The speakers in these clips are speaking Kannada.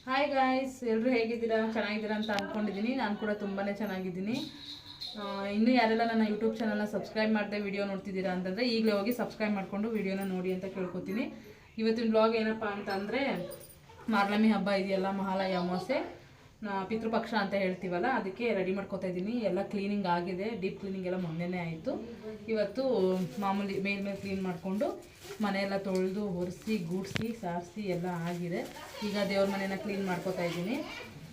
ಹಾಯ್ ಗಾಯ್ಸ್, ಎಲ್ಲರೂ ಹೇಗಿದ್ದೀರಾ? ಚೆನ್ನಾಗಿದ್ದೀರಾ ಅಂತ ಅಂದ್ಕೊಂಡಿದ್ದೀನಿ. ನಾನು ಕೂಡ ತುಂಬಾ ಚೆನ್ನಾಗಿದ್ದೀನಿ. ಇನ್ನೂ ಯಾರೆಲ್ಲ ನನ್ನ ಯೂಟ್ಯೂಬ್ ಚಾನಲ್ನ ಸಬ್ಸ್ಕ್ರೈಬ್ ಮಾಡದೆ ವಿಡಿಯೋ ನೋಡ್ತಿದ್ದೀರಾ ಅಂತಂದರೆ ಈಗಲೇ ಹೋಗಿ ಸಬ್ಸ್ಕ್ರೈಬ್ ಮಾಡಿಕೊಂಡು ವಿಡಿಯೋನ ನೋಡಿ ಅಂತ ಕೇಳ್ಕೊತೀನಿ. ಇವತ್ತಿನ ಬ್ಲಾಗ್ ಏನಪ್ಪ ಅಂತಂದರೆ, ಮಾರ್ನಮಿ ಹಬ್ಬ ಇದೆಯಲ್ಲ, ಮಹಾಲಯ ಅಮಾವಾಸ್ಯೆ, ಪಿತೃಪಕ್ಷ ಅಂತ ಹೇಳ್ತೀವಲ್ಲ, ಅದಕ್ಕೆ ರೆಡಿ ಮಾಡ್ಕೊತಾ ಇದ್ದೀನಿ. ಎಲ್ಲ ಕ್ಲೀನಿಂಗ್ ಆಗಿದೆ, ಡೀಪ್ ಕ್ಲೀನಿಂಗ್ ಎಲ್ಲ ಮೊನ್ನೆನೇ ಆಯಿತು. ಇವತ್ತು ಮಾಮೂಲಿ ಮೇಲ್ಮೇಲೆ ಕ್ಲೀನ್ ಮಾಡಿಕೊಂಡು ಮನೆಯೆಲ್ಲ ತೊಳೆದು ಒರೆಸಿ ಗೂಡಿಸಿ ಸಾರಿಸಿ ಎಲ್ಲ ಆಗಿದೆ. ಈಗ ದೇವ್ರ ಮನೆಯನ್ನು ಕ್ಲೀನ್ ಮಾಡ್ಕೊತಾ ಇದ್ದೀನಿ.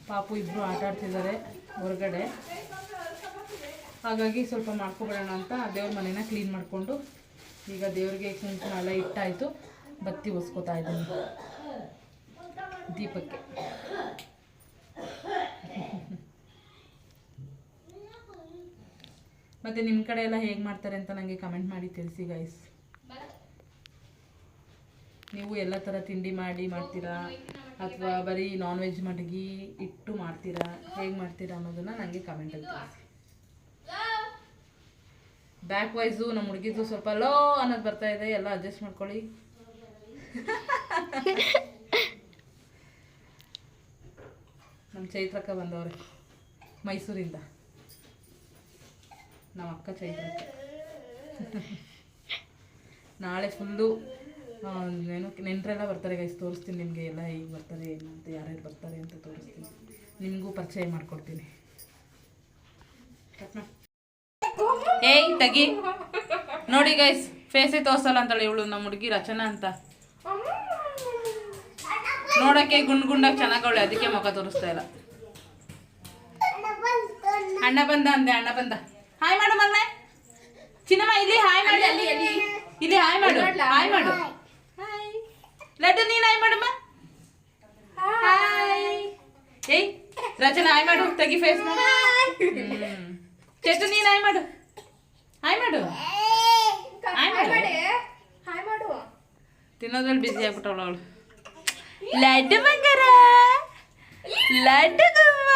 ಪಾಪು ಇಬ್ಬರು ಆಟ ಆಡ್ತಿದ್ದಾರೆ ಹೊರಗಡೆ, ಹಾಗಾಗಿ ಸ್ವಲ್ಪ ಮಾಡ್ಕೊಬಿಡೋಣ ಅಂತ ದೇವ್ರ ಮನೆಯನ್ನು ಕ್ಲೀನ್ ಮಾಡಿಕೊಂಡು ಈಗ ದೇವ್ರಿಗೆ ಕುಂಕುಮ ಎಲ್ಲ ಇಟ್ಟಾಯಿತು. ಬತ್ತಿ ಒಸ್ಕೊತಾ ಇದ್ದೀನಿ ದೀಪಕ್ಕೆ. ಮತ್ತು ನಿಮ್ಮ ಕಡೆ ಎಲ್ಲ ಹೇಗೆ ಮಾಡ್ತಾರೆ ಅಂತ ನನಗೆ ಕಮೆಂಟ್ ಮಾಡಿ ತಿಳಿಸಿ ಗೈಸ್. ನೀವು ಎಲ್ಲ ಥರ ತಿಂಡಿ ಮಾಡ್ತೀರಾ ಅಥವಾ ಬರೀ ನಾನ್ ವೆಜ್ ಮಡಗಿ ಇಟ್ಟು ಮಾಡ್ತೀರಾ, ಹೇಗೆ ಮಾಡ್ತೀರಾ ಅನ್ನೋದನ್ನು ನನಗೆ ಕಮೆಂಟಲ್ಲಿ ತಿಳಿಸಿ. ಬ್ಯಾಕ್ ವೈಸು ನಮ್ಮ ಹುಡುಗಿದು ಸ್ವಲ್ಪ ಲೋ ಅನ್ನೋದು ಬರ್ತಾ ಇದೆ, ಎಲ್ಲ ಅಡ್ಜಸ್ಟ್ ಮಾಡ್ಕೊಳ್ಳಿ. ನಮ್ಮ ಚೈತ್ರಕ್ಕ ಬಂದವ್ರೆ ಮೈಸೂರಿಂದ, ನಮ್ಮ ಅಕ್ಕ ಚೈತ್ರಕ್ಕೆ. ನಾಳೆ ಫುಲ್ಲು ಏನು ನೆಂಟರೆಲ್ಲ ಬರ್ತಾರೆ ಗೈಸ್, ತೋರಿಸ್ತೀನಿ ನಿಮಗೆ ಎಲ್ಲ ಹೇಗೆ ಬರ್ತಾರೆ ಏನಂತ, ಯಾರ್ಯಾರು ಬರ್ತಾರೆ ಅಂತ ತೋರಿಸ್ತೀನಿ, ನಿಮಗೂ ಪರಿಚಯ ಮಾಡಿಕೊಡ್ತೀನಿ. ಏಯ್ ತಗಿ ನೋಡಿ ಗೈಸ್, ಫೇಸೇ ತೋರ್ಸಲ್ಲ ಅಂತಾಳೆ ಇವಳು ನಮ್ಮ ಹುಡುಗಿ ರಚನಾ ಅಂತ. ನೋಡೋಕ್ಕೆ ಗುಂಡಾಗಿ ಚೆನ್ನಾಗವಳೆ, ಅದಕ್ಕೆ ಮುಖ ತೋರಿಸ್ತಾ ಇಲ್ಲ. ಅಣ್ಣ ಬಂದ ಅಂದೆ, ಅಣ್ಣ ಬಂದ. ಹಾಯ್ ಮಾಡು ಮಗನೇ ಚಿನ್ನಮ್ಮ, ಇಲ್ಲಿ ಹಾಯ್ ಮಾಡಿ, ಇಲ್ಲಿ ಹಾಯ್ ಮಾಡು, ಹಾಯ್ ಮಾಡು. ಲಡ್ಡು ನೀನು ಹಾಯ್ ಮಾಡಮ್ಮ. ಹಾಯ್. ಏಯ್ ರಚನಾ ಹಾಯ್ ಮಾಡು, ತೆಗಿ ಫೇಸ್. ಚೆಟ್ಟು ನೀನು ಹಾಯ್ ಮಾಡು, ಹಾಯ್ ಮಾಡು, ಹಾಯ್ ಮಾಡು. ತಿನ್ನೋದ್ರಲ್ಲಿ ಬಿಸಿ ಆಗ್ಬಿಟ್ಟವಳು ಅವಳು. ಲಡ್ಡು ಬಂಗಾರ, ಲಡ್ಡು ಗುಮ್ಮ,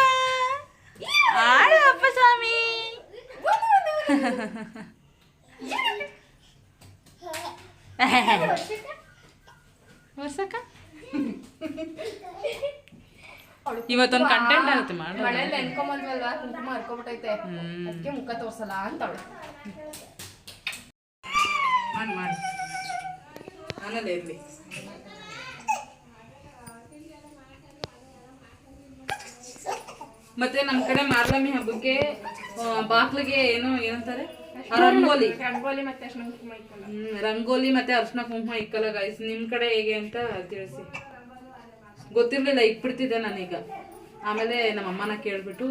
ಆಡು ಅಪ್ಪ ಸ್ವಾಮಿ. ವರ್ಷಕ್ಕ ಇವತ್ತೊಂದು ಕಂಟೆಂಟ್ ಆಗುತ್ತೆ ಮಾಡಿ. ಮಳೆಯಲ್ಲಿ ನೆನ್ಕೊಂಬಂದ್ವಲ್ವಾ, ಕುಂಕುಮ ಹರ್ಕೊಬಿಟ್ಟೈತೆ, ಅದಕ್ಕೆ ಮುಖ ತೋರ್ಸಲ್ಲ ಅಂತವಳು. ಮಾಡಿ ಆಮೇಲೆ ಇರಲಿ. ಮತ್ತೆ ನಮ್ಮ ಕಡೆ ಮಾರ್ನಮಿ ಹಬ್ಬಕ್ಕೆ ಬಾಕ್ಲಿಗೆ ಏನಂತಾರೆ, ರಂಗೋಲಿ ಮತ್ತೆ ಅರ್ಶಿನ ಕುಂಕುಮ ಇಕ್ಕಲ್ಲ. ರಂಗೋಲಿ ಮತ್ತೆ ಅರ್ಶಿನ ಕುಂಕುಮ ಇಕ್ಕಲ್ಲ ಗಾಯ್ಸ್. ನಿಮ್ಮ ಕಡೆ ಹೇಗೆ ಅಂತ ತಿಳಿಸಿ. ಗೊತ್ತಿರಲಿಲ್ಲ, ಇಕ್ಬಿಡ್ತಿದ್ದೆ ನಾನೀಗ. ಆಮೇಲೆ ನಮ್ಮ ಅಮ್ಮನ ಕೇಳ್ಬಿಟ್ಟು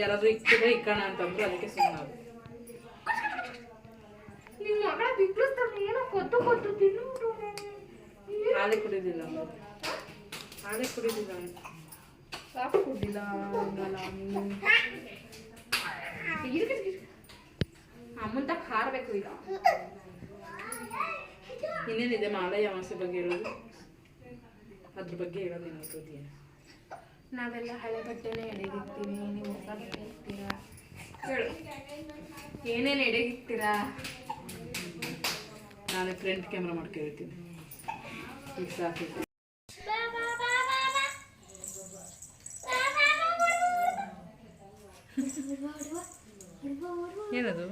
ಯಾರಾದ್ರೂ ಇಕ್ಕಿದ್ರೆ ಇಕ್ಕಣ ಅಂತಂದ್ರು, ಅದಕ್ಕೆ ಸುಮ್ಮನೆ. ಹಾಲೆ ಕುಡಿದಿಲ್ಲ, ಹಾಲೆ ಕುಡಿದಿಲ್ಲ, ಸಾಕು ಕುಡಿಲ್ಲ. ಅಮ್ಮಂತ ಹಾರಬೇಕು ಈಗ. ಇನ್ನೇನಿದೆ ಮಾಲಯ ಅಮಾವಾಸ್ಯೆ ಬಗ್ಗೆ ಹೇಳೋದು, ಅದ್ರ ಬಗ್ಗೆ ಹೇಳೋದು ಏನಾಗ್ತದೆ. ನಾವೆಲ್ಲ ಹಳೆ ಬಟ್ಟೆನೇ ಎಡೆಗಿರ್ತೀವಿ, ನೀವು ಹೊಸ ಬಟ್ಟೆ ಇರ್ತೀರಾ. ಹೇಳು, ಏನೇನು ಎಡೆಗಿರ್ತೀರಾ? ನಾನು ಫ್ರಂಟ್ ಕ್ಯಾಮ್ರಾ ಮಾಡ್ಕೊಂಡಿರ್ತೀನಿ. ಈಗ ಸಾಕು. ಏನದು?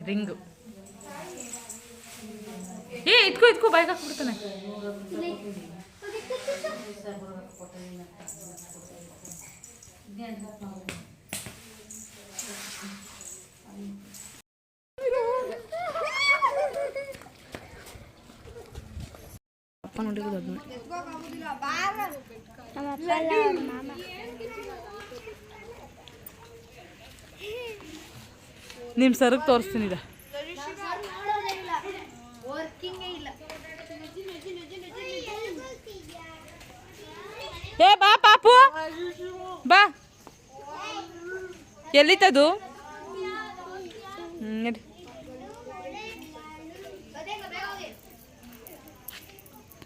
ರಿಂಗು. ಇದ್ಕೋ ಬಾಯ್ಗೆ ಹಾಕ್ಬಿಡ್ತಾನೆ. ಅಪ್ಪ ನೋಡಿರೋದು ಅದನ್ನ. ನಿಮ್ಮ ಸರ್ಗೆ ತೋರಿಸ್ತೀನಿ ಈಗ. ಏ ಬಾ ಪಾಪು, ಬಾ. ಎಲ್ಲಿತ್ತದು?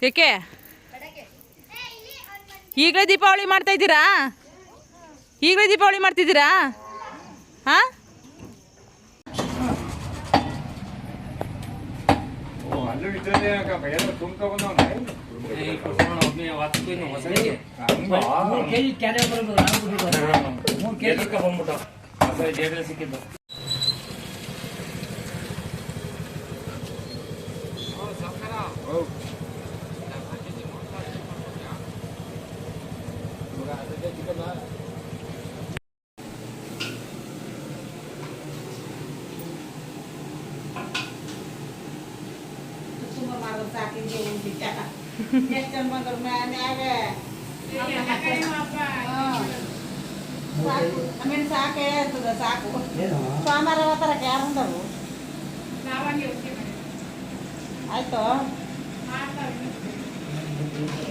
ಏಕೆ ಈಗಲೇ ದೀಪಾವಳಿ ಮಾಡ್ತಾ ಇದ್ದೀರಾ? ಈಗಲೇ ದೀಪಾವಳಿ ಮಾಡ್ತಿದ್ದೀರಾ? ಹಾಂ ಸಿಕ್ಕಿದ್ದು ಸಾಕೆ ಇರ್ತದ ಸಾಕು ಸೋಮವಾರ ಅವತ್ತರಕ್ಕೆ ಯಾರು ಉಂಡವು ಆಯ್ತು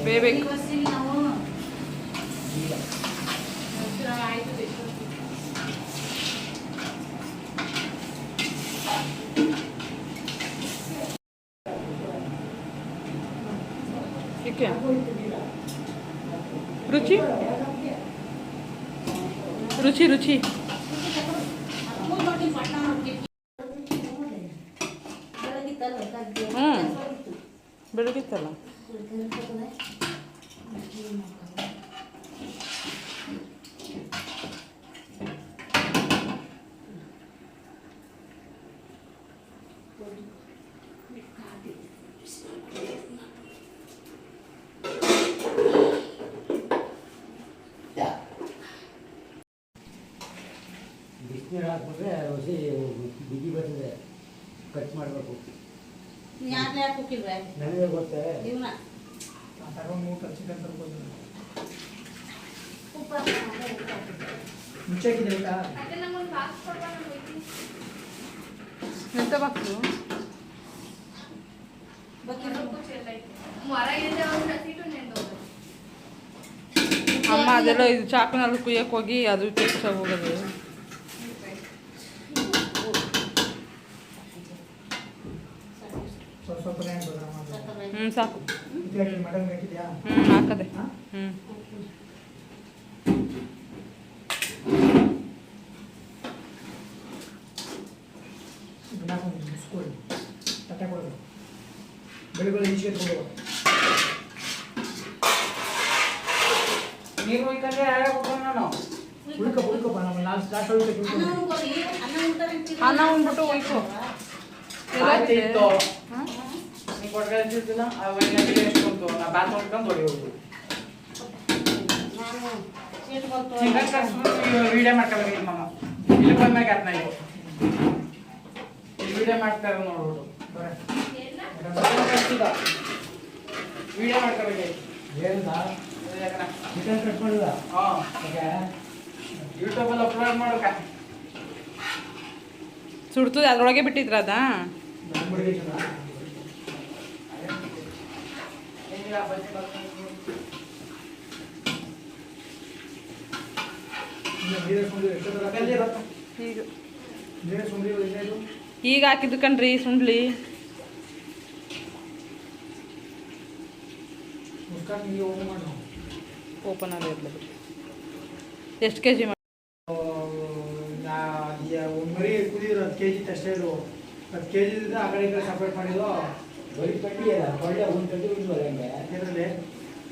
ಬೇಬೇಕು ನಾವು ಏಕೆ ರುಚಿ ರುಚಿ ರುಚಿ ಬೆಳಗಿತ್ತಲ್ಲ ಬಿಸಿನೀರು ಹಾಕ್ಬಿಟ್ರೆ ಹೊಸಿ ಬಿಗಿ ಬರ್ತದೆ ಕಟ್ ಮಾಡಬೇಕು. ಯಾಕೆ ಯಾಕೆ ಹೋಗಿಲ್ವೇ ನನಗೆ ಗೊತ್ತೇ ಇವನ ಮುಚ್ಚಾಕಿದೆ ಆಯ್ತಾ? ಎಂತ ಬಾಕ್ಸು ಅಮ್ಮ ಅದೆಲ್ಲ ಇದು ಚಾಕುನಲ್ಲಿ ಕುಯ್ಯಕ್ಕೆ ಹೋಗಿ ಅದು ಕೆಚ್ಚ ಹೋಗೋದು. ಸಾಕು ಮಟನ್ ಹಾಕಿದ್ಯಾ? ಹಾಕದೆ ಬೆಳಿಗ್ಗೆ ಈಚೆ ಎತ್ಕೊಂಡು ನೀರು ಹೋಯ್ತಂದ್ರೆ ನಾನು ಉಳ್ಕಪ್ಪ ನಮ್ಮ ನಾಲ್ಕು ಸ್ಟಾರ್ಟ್ ಅನ್ನ ಉಂಡ್ಬಿಟ್ಟು ಹೋಯ್ತು ವಿಡಿಯೋ ಮಾಡ್ಕೊಳ್ಬೇಕು ಮಮ್ಮ ಇಲ್ಲಿ ಬಂದ್ಮ್ಯಾಗ ಆತ್ನ ಇದು ವಿಡಿಯೋ ಮಾಡ್ತಾರೆ ನೋಡ್ಬಿಟ್ಟು ವಿಡಿಯೋ ಮಾಡ್ಕೊಳ್ಬೇಕು ಚಿಕನ್ ಕಟ್ ಮಾಡಿದ ಯೂಟ್ಯೂಬಲ್ಲಿ ಅಪ್ಲೋಡ್ ಮಾಡೋಕ ಸುಡ್ತದೆ ಅದ್ರೊಳಗೆ ಬಿಟ್ಟಿದ್ರ ಅದ ಈಗ ಹಾಕಿದ್ದು ಕಣ್ರಿ ಸುಂಡ್ಲಿ ಓಪನ್ ಆಗಿ ಇರಲಿ ಎಷ್ಟು ಕೆ ಜಿ ಮರಿ ಕುದಿದ್ರು 10 kg ಅಷ್ಟೇ ಇದು 10 kg ಇದ್ರೆ ಆ ಕಡೆ ಈ ಕಡೆ ಸಪ್ರೇಟ್ ಮಾಡಿದ್ದು ಬರೀ ಕಡ್ಡಿ ಅಲ್ಲ ಒಳ್ಳೆ ಒಂದು ಕಡ್ಡಿ ಇಲ್ವಲ್ಲ ಹಂಗೆ ಇದರಲ್ಲಿ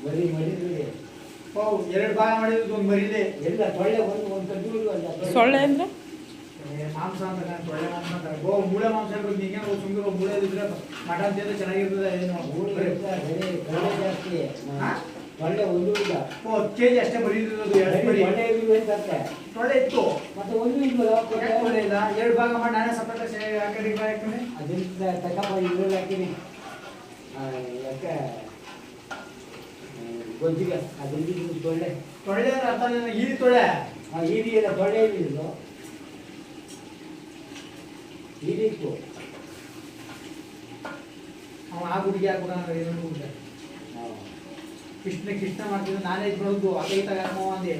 ಬರೀ ಮರಿದ್ರಿಗೆ ಎರಡು ಭಾಗ ಮಾಡಿದ್ದು ಒಂದು ಮರಿದೆ ಎಲ್ಲ ಒಳ್ಳೆ ಒಂದು ಕಡ್ಡಿ ಇಲ್ವಲ್ಲ ಸೊಳ್ಳೆ ಅಂದರೆ ಮಾಂಸ ಅಂತ ಒಳ್ಳೆ ಮಾಂಸ ಅಂತಾರೆ ಮೂಳೆ ಮಾಂಸ ಇರ್ಬೇಕು ಹಿಂಗೆ ಸುಮ್ಮನೆ ಮೂಳೆ ಇದ್ರೆ ಮಟನ್ ತಿಂದ್ರೆ ಚೆನ್ನಾಗಿರ್ತದೆ ಏನು ಮೂಳೆ ಜಾಸ್ತಿ ಒಳ್ಳೆ ಒಂದು ಇಲ್ಲ 10 kg ಅಷ್ಟೇ ಬರೀದಿರೋದು ಎರಡು ಮರಿ ಒಳ್ಳೆ ಇಲ್ವೇ ಅಂತ ಒಳ್ಳೆ ಇತ್ತು ಮತ್ತೆ ಒಂದು ಇಲ್ವಲ್ಲ ಒಳ್ಳೆ ಇಲ್ಲ ಎರಡು ಭಾಗ ಮಾಡಿ ನಾನೇ ಸಪ್ರೇಟ್ ಆ ಕಡೆ ಈ ಕಡೆ ಹಾಕ್ತೀನಿ ಅದರಿಂದ ತಕಪ್ಪ ಇದ್ರಲ್ಲಿ ಹಾಕಿನಿ ಯಾಕೆ ಗೊಜ್ಜಿಗೆ ಅದರಿಂದ ತೊಳ್ಳೆ ತೊಳ್ಳೆ ಅರ್ಥ ಈ ತೊಳೆ ಈ ರೀತಿಯ ತೊಳ್ಳೆ ಇಲ್ಲಿದ್ದು ಈ ರೀತಿ ಅವನು ಆ ಗುಡಿಗೆ ಹಾಕ್ಬಿಡ ಏನು ಕೃಷ್ಣ ಮಾಡ್ತಿದ್ದ ನಾನೇ ಇದ್ಬಿಡೋದು ಅದೇ ತಗೋ ಅಂದೆ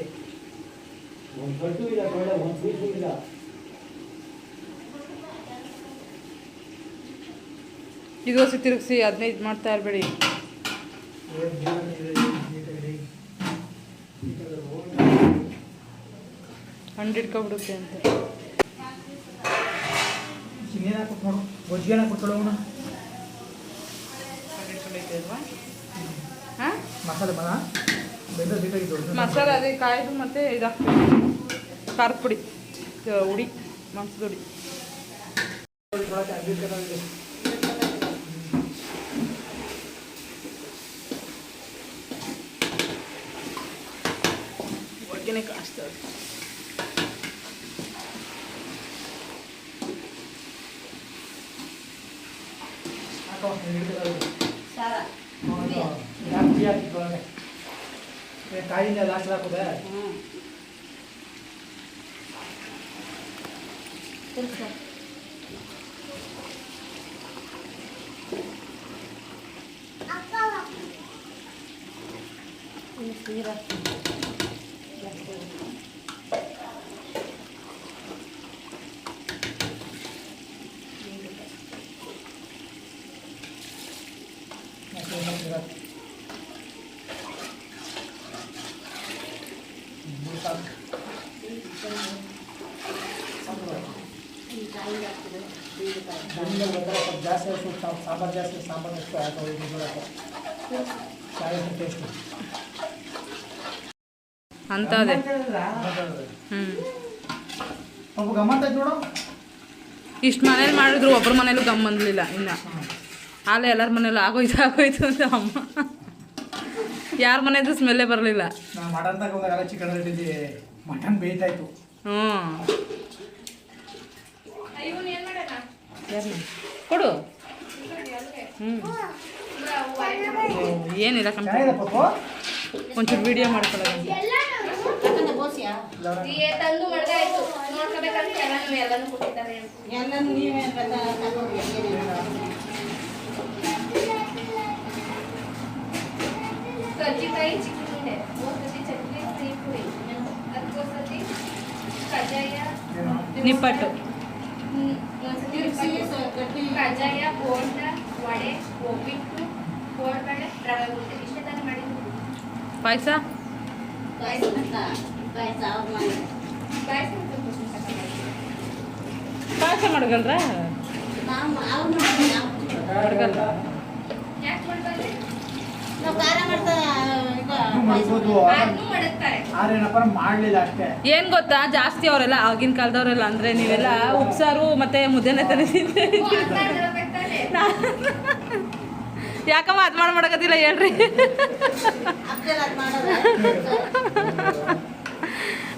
ಒಂದು ಕಟ್ಟು ಇಲ್ಲ ತೊಳ್ಳೆ ಒಂದು ಪೀಸು ಇಲ್ಲ ಇದು ತಿರುಗಿಸಿ ಅದನ್ನ ಇದು ಮಾಡ್ತಾ ಇರಬೇಡಿ ಹಂಡಿಡ್ಕೊಬಿಡುತ್ತೆ ಅಂತ. ಚಿನ್ನೇನ ಹಾಕ್ಬಿಟ್ಟು ನೋಡು, ಗೊಜ್ಜಿಗೆನ ಹಾಕ್ಬಿಟ್ಕೊಳ್ಳೋಣ. ಹಂಡಿಡ್ಕೊಂಡೈತೆ ಅಲ್ವಾ? ಹಾಂ, ಮಸಾಲೆ ಬನ ಬೆಂದ ಬೇಕಾಗಿತ್ತು. ಮಸಾಲೆ ಅದೇ ಕಾಯ್ದು ಮತ್ತು ಇದು ಹಾಕ್ಬೇಕು, ಖಾರದ ಪುಡಿ, ಹುಡಿ, ಮಾಂಸದ ಹುಡಿ. ಒಳಗೇನೆ ಕಾಣಿಸ್ತದೆ. ಸಾರ ಕಾಯಿನ ಲಾಸ್ಟ್ ಹಾಕೋದೆ. ಹ್ಞೂ ತಿರ್ಗ್ಸು. ಇನ್ನು ನೀರು ಹಾಕ್ತೀನಿ. ಜಾಸ್ತಿ ಈ ಕಾಯಿ ಹಾಕ್ತಿದ್ರೆ ಬೀಳ್ಕಾಯಿ. ಜಾಸ್ತಿ ಸಾಂಬಾರು ಜಾಸ್ತಿ ಸಾಂಬಾರು ಎಷ್ಟು ಹಾಕೋದು ಟೇಸ್ಟು ಅಂತ ಅದೇ. ಒಬ್ಬ ಗಮ್ಮತ್ತ ನೋಡು. ಇಷ್ಟು ಮನೇಲಿ ಮಾಡಿದ್ರು ಒಬ್ಬರ ಮನೇಲೂ ಗಮ್ ಬಂದಲಿಲ್ಲ ಇನ್ನು. ಆಲೆ ಎಲ್ಲರ ಮನೇಲೂ ಆಗೋಯ್ತು ಅಂತ ಅಮ್ಮ. ಯಾರ ಮನೆಯದು ಸ್ಮೆಲ್ಲೇ ಬರಲಿಲ್ಲ. ನಾನು ಮಟನ್ ತಗೊಂಡಾಗ ಚಿಕನ್ ಇಟ್ಟಿದ್ದೆ, ಮಟನ್ ಬೇಯ್ತಾಯಿತ್ತು. ಹ್ಞೂ, ಕೊಡು. ಏನಿಲ್ಲ ಕಮ್ಮಿ, ಚೆನ್ನಾಗಿದೆ ಪಪ್ಪು. ಒಂಚೂರು ವಿಡಿಯೋ ಮಾಡ್ಕೊಳ್ಳೋದು. ಯಾಕಂದ್ರೆ ಬೋಸಿಯಾ ತಂದು ಮಡ್ಗೆ ಆಯ್ತು ನೋಡ್ಕೋಬೇಕಂತ ಎಲ್ಲಾನು ಕೊಟ್ಟಿದ್ದಾರೆ. ಎಲ್ಲನೂ ನೀವೇ ತಗೊಂಡು ಕಜ್ಜಿಕಾಯಿ ಚಿಕನ್ ಉಂಡೆ, ಒಂದ್ಸತಿ ಚಟ್ನಿ ಸಿಹಿ ಪುಡಿ, ಅದಕ್ಕೊಂದ್ಸತಿ ಕಜ್ಜಾಯ, ನಿಪ್ಪಟ್ಟು, ಒಂದ್ಸತಿ ಕಜ್ಜಾಯ, ಬೋಂಡ, ವಡೆ, ಒಬ್ಬಿಟ್ಟು, ಕೋಡ್ಬಳೆ, ರವೆ ಉಂಡೆ ಇಷ್ಟೇ ತಾನೇ ಮಾಡಿದ್ದು. ಪಾಯಸ, ಪಾಯಸ ಅವ್ರು ಮಾಡಿ ಪಾಯಸ ಮಾಡಗಲ್ರ? ನಾವು ಅವ್ರು ಮಾಡಿ ನಾವು ಮಾಡಗಲ್ಲ. ಯಾಕೆ ಮಾಡ್ತಾರೆ? ನಾವು ಖಾರ ಮಾಡ್ತಾ ಮಾಡ್ಬೋದು. ಅದನ್ನು ಮಾಡುತ್ತಾರೆ. ಆರೇನಪ್ಪ ಮಾಡಲಿಲ್ಲ ಅಷ್ಟೇ. ಏನು ಗೊತ್ತಾ, ಜಾಸ್ತಿ ಅವರೆಲ್ಲ ಆಗಿನ ಕಾಲದವರೆಲ್ಲ ಅಂದರೆ ನೀವೆಲ್ಲ ಉಪ್ಸಾರು ಮತ್ತು ಮುದ್ದೆನೇ ತರಿಸಿದ್ದೆ. ಯಾಕಮ್ಮ ಅದು ಮಾಡಕತ್ತಿಲ್ಲ ಹೇಳ್ರಿ.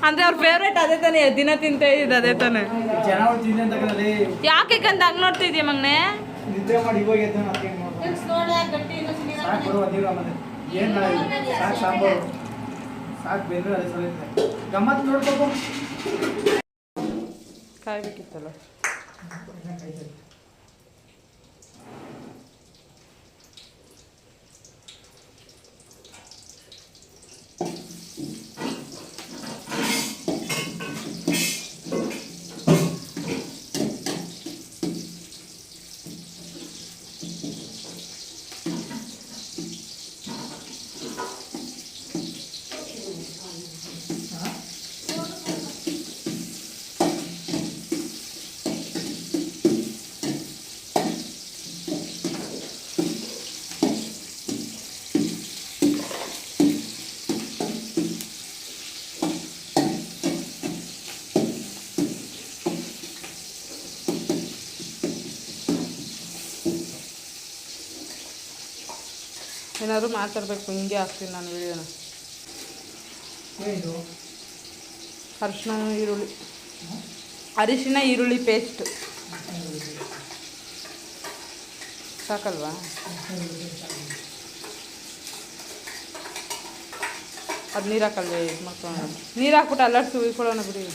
ಅಂದರೆ ಅವ್ರ ಫೇವ್ರೇಟ್ ಅದೇ ತಾನೇ, ದಿನ ತಿಂತ ಇದ್ದು ಅದೇ ತಾನೆ. ಜನ ತಿಂದೆ ಅಂತ ಕಣಲ್ಲಿ ಯಾಕೆ ಕಂದ ಹಂಗೆ ನೋಡ್ತಿದ್ಯಾ ಮಗನೇ? ನಿದ್ದೆ ಮಾಡಿ ಇವಾಗ ಎದ್ದು ಅದಕ್ಕೆ ಏನು ಮಾಡೋದು? ಗಟ್ಟಿ ಸಾಕು ಬರುವ ನೀರು ಆಮೇಲೆ ಏನು ಮಾಡೋದು? ಸಾಕು ಸಾಂಬಾರು ಸಾಕು ಬೆಂದ್ರೆ ಅದೇ ಸಲ ಗಮ್ಮತ್ತು ನೋಡ್ಬೇಕು. ಕಾಯ್ಬೇಕಿತ್ತಲ್ಲ. ಏನಾದರೂ ಮಾತಾಡಬೇಕು, ಹಿಂಗೆ ಹಾಕ್ತೀನಿ ನಾನು ವಿಡಿಯೋನ. ಏನು ಅರಿಶಿನ ಈರುಳ್ಳಿ ಪೇಸ್ಟ್ ಸಾಕಲ್ವಾ? ಅದು ನೀರು ಹಾಕಲ್ವೇ? ಇದು ಮಾಡ್ಕೊಳ್ಳೋಣ, ನೀರು ಹಾಕ್ಬಿಟ್ಟು ಅಲ್ಲಾಡ್ಸಿ ಉಯ್ಕೊಳ್ಳೋಣ ಬಿಡಿ.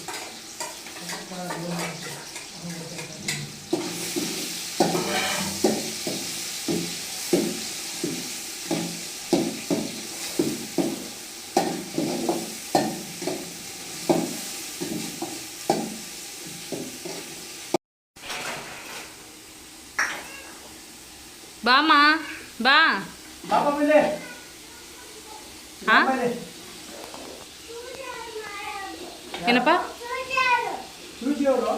ಬಾಮ್ಮ ಬಾ. ಪಾಪ ಮೇಲೆ ಹಾಂ ಏನಪ್ಪ ಸೂಜಿ ಅವರು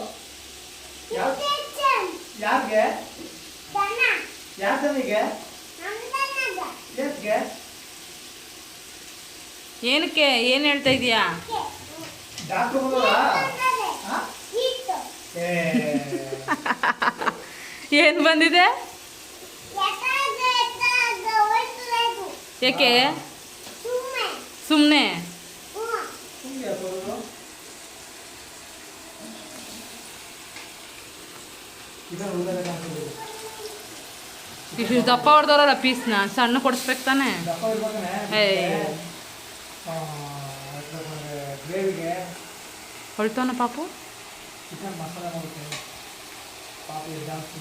ಯಾರಿಗೆ ಯಾತನಿಗೆ ಎಸ್ಗೆ ಏನಕ್ಕೆ ಏನು ಹೇಳ್ತಾ ಇದೀಯಾ? ಡಾಕ್ಟ್ರು ಬಂದವರಾ? ಏನು ಬಂದಿದೆ? ಯಾಕೆ ಸುಮ್ಮನೆ ಇಷ್ಟು ದಪ್ಪ ಹೊಡೆದವ್ರಲ್ಲ ಪೀಸ್ನ ಸಣ್ಣ ಕೊಡಿಸ್ಬೇಕು ತಾನೆ. ದಪ್ಪ ಇರ್ಬೇಕಾನೆ ಏ ಗ್ರೇವಿಗೆ ಹೊಳ್ತವನ ಪಾಪು ಚಿಕನ್ ಮಸಾಲ ಮಾಡ್ತೀನಿ ಪಾಪ ಜಾಸ್ತಿ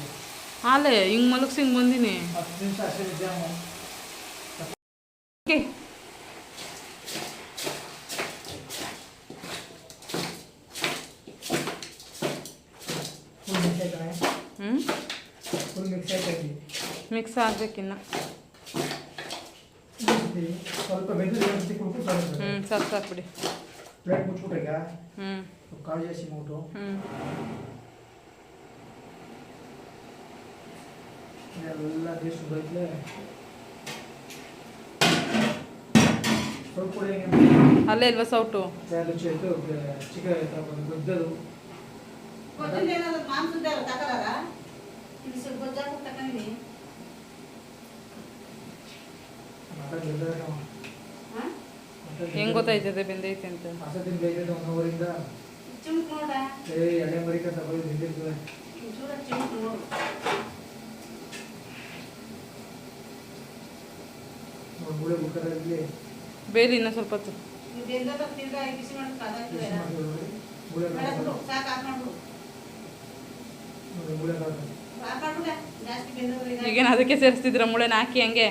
ಹಾಲೆ ಹಿಂಗೆ ಮಲಗ್ಸಿ ಹಿಂಗೆ ಬಂದೀನಿ. 10 ನಿಮಿಷ ಅಷ್ಟೇ ಜಾಮು ಓಕೆ ಫುಲ್ ಮಿಕ್ಸ್ ಆಯ್ತಾನೆ ಹ್ಞೂ ಫುಲ್ ಮಿಕ್ಸ್ ಆಯ್ತಾಕಿ ಮಿಕ್ಸ್ ಆಗ್ಬೇಕಿನ್ನ. ಸ್ವಲ್ಪ ಬೆಂದು ಜಾಸ್ತಿ ಕುಡ್ಕೊಂಡು ಬರುತ್ತೆ ಸಾಕು ಸಾಕು ಬಿಡಿ. ಪ್ಲೇಟ್ ಮುಚ್ಬಿಟ್ರೆ ಈಗ ಹ್ಞೂ ಕಾಳು ಜಾಸ್ತಿ ಮೂಟು ಎಲ್ಲ ಟೇಸ್ಟ್ ಬೈತ್ಲೆ ಸ್ವಲ್ಪ ಕೂಡ ಅಲ್ಲೇ ಇಲ್ವಾ ಸೌಟು? ರುಚಿ ಆಯಿತು ಚಿಕನ್ ಗೊದ್ದದು ಮಾಂಸದ ತಕರಾರ ಇಲ್ಲಿ ಸ್ವಲ್ಪ ಗೊಜ್ಜಾಕ ತಕೊಂಡಿನಿ. ಹೆಂಗೆ ಗೊತ್ತಾಯ್ತದೆ ಬೆಂದೈತೆ ಅಂತ? ಹಸದಿನ ಬೇಕೈತೆ 1 ಅವರಿಂದ ಚಿಮ್ಕ್ ನೋಡ ಎಣ್ಣೆ ಮರಿಕ ತಗೊಳ್ಳಿ ನಿಂದಿರ್ತದೆ ಚೂರ ಚಿಮ್ಕ್ ನೋಡು. ಮೂಳೆ ಬುಕ್ಕರಲ್ಲಿ ಬೇಲಿ ಇನ್ನೂ ಸ್ವಲ್ಪ ಹೊತ್ತು. ಇದು ಬೆಂದದ ತಿರ್ಗಾ ಬಿಸಿ ಮಾಡಿ ಕಾದಾಕ್ತಿವೆ. ಮೂಳೆ ಬೇಡ ಸಾಕು ಹಾಕ್ಬಿಡು. ಮೂಳೆ ಹಾಕ್ಬಿಡ ಜಾಸ್ತಿ ಬೆಂದದ ಈಗೇನು ಅದಕ್ಕೆ ಸೇರಿಸ್ತಿದ್ರ ಮುಳೆನ ಹಾಕಿ ಹಂಗೆ?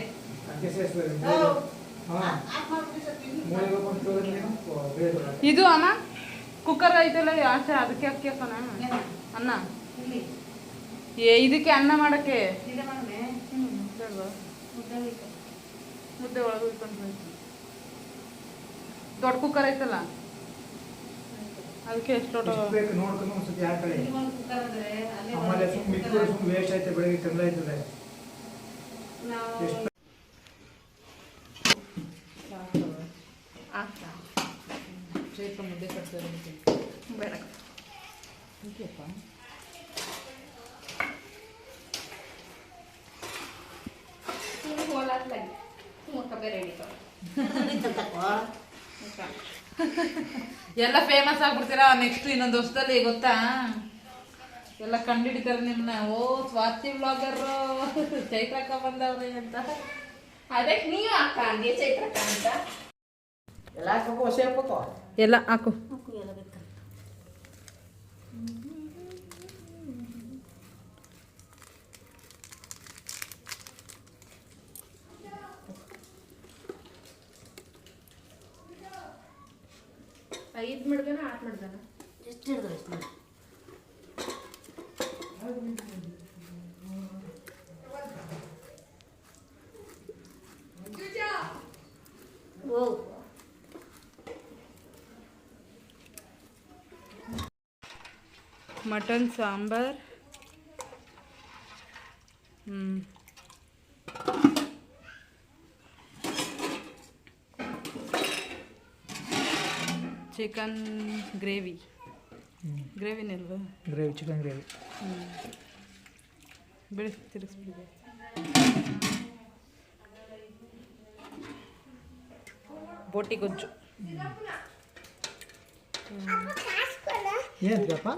ಅದಕ್ಕೆ ಸೇರಿಸ್ತದೆ ಹಾಂ ಹಾಕ್ಬಿಟ್ಟು ಸ್ವಲ್ಪ ಮೂಳೆ ಬೇಕು ಬೇರೆ ಇದು ಅಮ್ಮ ಕುಕ್ಕರ್ ಐತಲ್ಲ ಆಚೆ ಅದಕ್ಕೆ ಅಕ್ಕಿ ಹಾಕೋಣ ಅನ್ನ. ಇಲ್ಲಿ ಇದಕ್ಕೆ ಅನ್ನ ಮಾಡೋಕ್ಕೆ ಇದೆ ಮಾಡನೆ ಬೇಡ್ವಾ? ಮುದ್ದೆ ಬೇಕು. ಮುದ್ದೆ ಒಳಗೆ ಉಳ್ಕೊಂಡು ದೊಡ್ಡ ಕುಕ್ಕರ್ ಐತಲ್ಲ ಅದಕ್ಕೆ ಎಷ್ಟು ದೊಡ್ಡ ಬೇಕು ನೋಡ್ಕೊಂಡು ಒಂದ್ಸತಿ ಹಾಕಳಿ. ಇಲ್ಲಿ ಒಂದು ಕುಕ್ಕರ್ ಅಂದ್ರೆ ಅಲ್ಲೇ ಆಮೇಲೆ ಸುಮ್ಮನೆ ಮಿಕ್ಕಿದ್ರೆ ಸುಮ್ಮನೆ ವೇಸ್ಟ್ ಆಯ್ತು, ಬೆಳಗ್ಗೆ ಕಂದ ಆಯ್ತದೆ. ನಾವು ಎಷ್ಟು ಶೇಖ ಮುದ್ದೆ ಕಟ್ತಾರೆ ಬೇಡ ಓಕೆಪ್ಪ. ಎಲ್ಲ ಫೇಮಸ್ ಆಗ್ಬಿಡ್ತೀರಾ ನೆಕ್ಸ್ಟ್ ಇನ್ನೊಂದು ವರ್ಷದಲ್ಲಿ, ಗೊತ್ತಾ? ಎಲ್ಲ ಕಂಡುಹಿಡಿತಾರೆ ನಿಮ್ಮನ್ನ. ಓ ಸ್ವಾತಿ ಬ್ಲಾಗರ್ ಚೈತ್ರಕ್ಕ ಬಂದವ್ರೆ ಅಂತ. ಅದಕ್ಕೆ ನೀವು ಅಕ್ಕ ಅಂದಿ ಚೈತ್ರಕ್ಕ ಅಂತ. ಎಲ್ಲ ಹಾಕ್ಬೇಕು, ಹೊಸ ಹಾಕ್ಬೇಕು. ಎಲ್ಲ ಹಾಕು. ಐದು ಮಾಡ್ಬೇನ 6 ಮಾಡ್ಬೇನ ಎಷ್ಟು ಹಿಡಿದ್ರೆ ಎಷ್ಟು ಮಾಡಿ. ಓ ಮಟನ್ ಸಾಂಬಾರ್. Chicken gravy. ಗ್ರೇವಿನಲ್ವಾ? Gravy, chicken gravy. ಬಿಡಿ ತಿರುಗಿಸ್ಬಿಡಿ. ಬೋಟಿ ಗೊಜ್ಜು. ಏನಂತೀರಪ್ಪ?